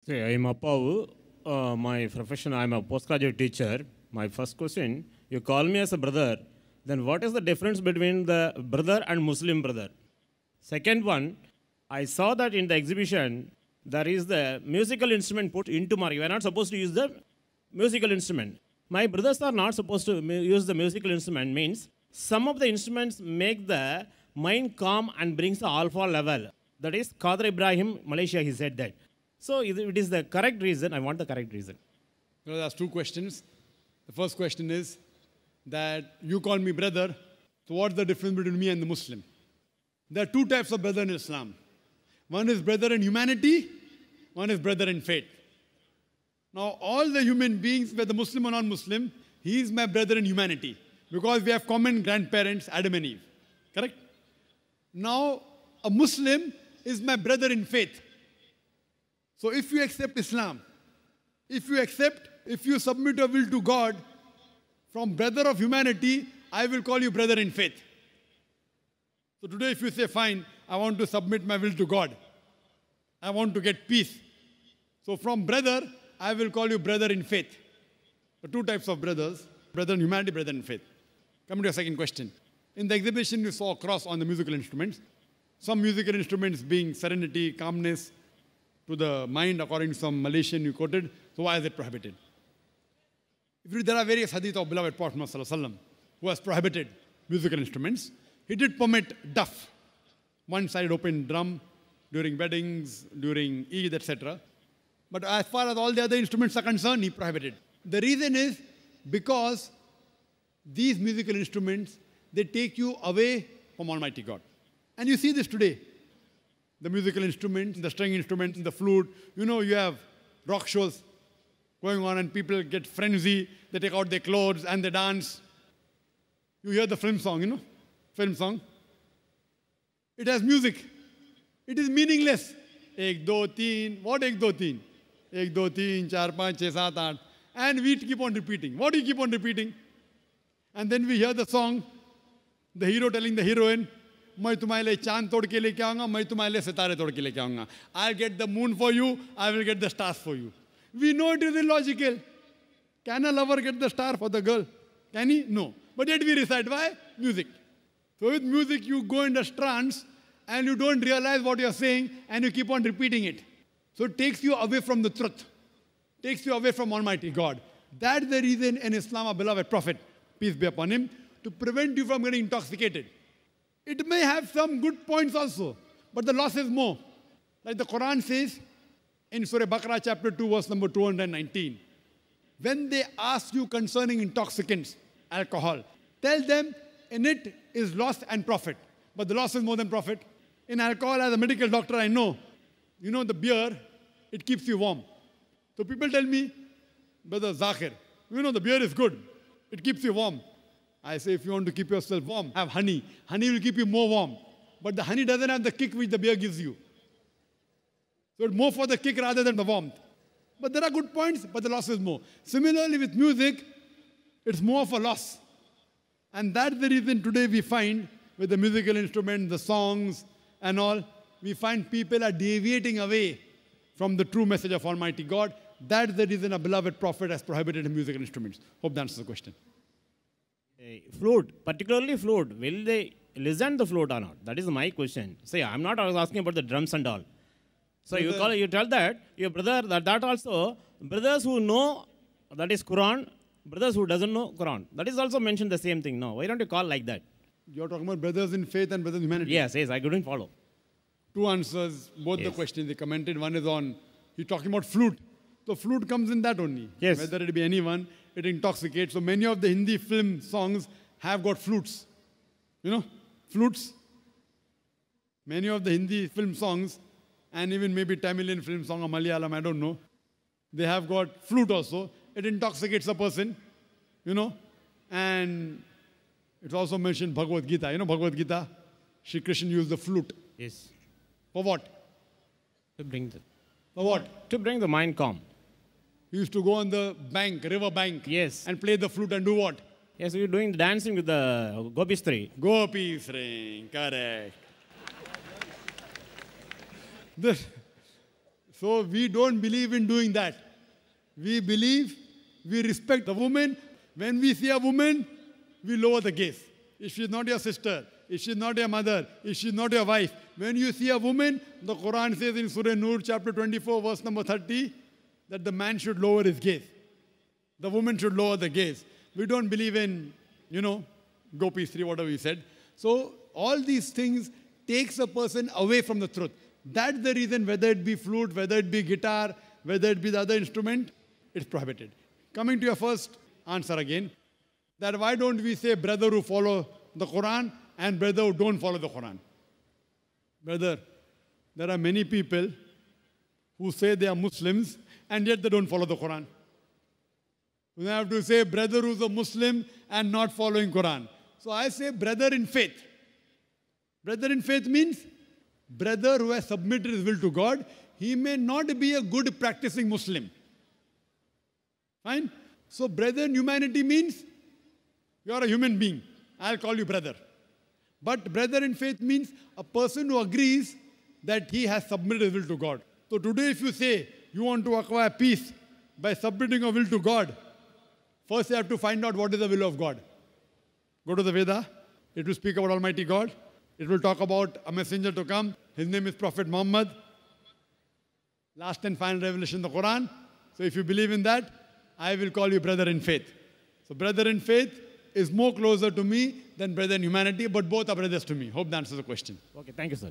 See, I'm Appavu. My profession, I'm a postgraduate teacher. My first question, you call me as a brother, then what is the difference between the brother and Muslim brother? Second one, I saw that in the exhibition, there is the musical instrument put into Mario. You are not supposed to use the musical instrument. My brothers are not supposed to use the musical instrument, means some of the instruments make the mind calm and brings the alpha level. That is Qadr Ibrahim, Malaysia, he said that. So if it is the correct reason, I want the correct reason. That's two questions. The first question is that you call me brother, so what's the difference between me and the Muslim? There are two types of brother in Islam. One is brother in humanity, one is brother in faith. Now, all the human beings, whether Muslim or non-Muslim, he is my brother in humanity because we have common grandparents, Adam and Eve. Correct? Now, a Muslim is my brother in faith. So if you accept Islam, if you submit your will to God, from brother of humanity, I will call you brother in faith. So today if you say, fine, I want to submit my will to God, I want to get peace. So from brother, I will call you brother in faith. The two types of brothers, brother in humanity, brother in faith. Coming to your second question. In the exhibition, you saw a cross on the musical instruments. Some musical instruments being serenity, calmness to the mind, according to some Malaysian you quoted. So why is it prohibited? There are various hadith of beloved Prophet Muhammad who has prohibited musical instruments. He did permit duff, one-sided open drum, during weddings, during Eid, etc. But as far as all the other instruments are concerned, he prohibited. The reason is because these musical instruments, they take you away from Almighty God. And you see this today. The musical instruments, the string instruments, the flute. You know, you have rock shows going on and people get frenzy. They take out their clothes and they dance. You hear the film song, you know, film song. It has music. It is meaningless. Ek, do, teen. What ek, do, teen? Ek, do, teen, char, panch, chhe, saat, aath. And we keep on repeating. What do you keep on repeating? And then we hear the song, the hero telling the heroine, मैं तुम्हारे लिए चांद तोड़ के लेके आऊंगा, मैं तुम्हारे लिए सितारे तोड़ के लेके आऊंगा. I'll get the moon for you, I will get the stars for you. We know it is illogical. Can a lover get the star for the girl? Can he? No. But yet we recite. Why? Music. So with music you go into trance and you don't realize what you're saying and you keep on repeating it. So it takes you away from the truth. Takes you away from Almighty God. That's the reason in Islam, our beloved Prophet, peace be upon him, to prevent you from getting intoxicated. It may have some good points also, but the loss is more. Like the Quran says in Surah Baqarah chapter 2 verse number 219. When they ask you concerning intoxicants, alcohol, tell them in it is loss and profit. But the loss is more than profit. In alcohol, as a medical doctor, I know, you know the beer, it keeps you warm. So people tell me, Brother Zakir, you know the beer is good. It keeps you warm. I say, if you want to keep yourself warm, have honey. Honey will keep you more warm. But the honey doesn't have the kick which the beer gives you. So it's more for the kick rather than the warmth. But there are good points, but the loss is more. Similarly with music, it's more of a loss. And that's the reason today we find, with the musical instruments, the songs and all, we find people are deviating away from the true message of Almighty God. That's the reason a beloved Prophet has prohibited musical instruments. Hope that answers the question. Flute, particularly flute, will they listen the flute or not? That is my question. Say, I'm not asking about the drums and all. So you tell that your brother, that also, brothers who know that is Quran, brothers who doesn't know Quran. That is also mentioned the same thing. No, why don't you call like that? You're talking about brothers in faith and brothers in humanity? Yes, I couldn't follow. Two answers, both the questions they commented. One is on, you're talking about flute. So flute comes in that only. Yes. Whether it be anyone, it intoxicates. So many of the Hindi film songs have got flutes. You know, flutes. Many of the Hindi film songs, and even maybe Tamilian film song or Malayalam, I don't know, they have got flute also. It intoxicates a person, you know. And it's also mentioned Bhagavad Gita. You know Bhagavad Gita? Shri Krishna used the flute. Yes. For what? To bring the... For what? To bring the mind calm. He used to go on the bank, river bank. Yes. And play the flute and do what? Yes, you're doing the dancing with the Gopistri. Gopis ring, correct. So we don't believe in doing that. We believe, we respect the woman. When we see a woman, we lower the gaze. If she's not your sister, if she's not your mother, if she's not your wife, when you see a woman, the Quran says in Surah Nur, chapter 24, verse number 30, that the man should lower his gaze. The woman should lower the gaze. We don't believe in, Gopi Sri, whatever we said. So all these things takes a person away from the truth. That's the reason, whether it be flute, whether it be guitar, whether it be the other instrument, it's prohibited. Coming to your first answer again, that why don't we say brother who follow the Quran and brother who don't follow the Quran? Brother, there are many people who say they are Muslims and yet they don't follow the Quran. We have to say brother who's a Muslim and not following Quran. So I say brother in faith. Brother in faith means brother who has submitted his will to God. He may not be a good practicing Muslim. Fine? So brother in humanity means you are a human being. I'll call you brother. But brother in faith means a person who agrees that he has submitted his will to God. So today if you say you want to acquire peace by submitting your will to God, first you have to find out what is the will of God. Go to the Veda. It will speak about Almighty God. It will talk about a messenger to come. His name is Prophet Muhammad. Last and final revelation, the Quran. So if you believe in that, I will call you brother in faith. So brother in faith is more closer to me than brother in humanity, but both are brothers to me. Hope that answers the question. Okay, thank you, sir.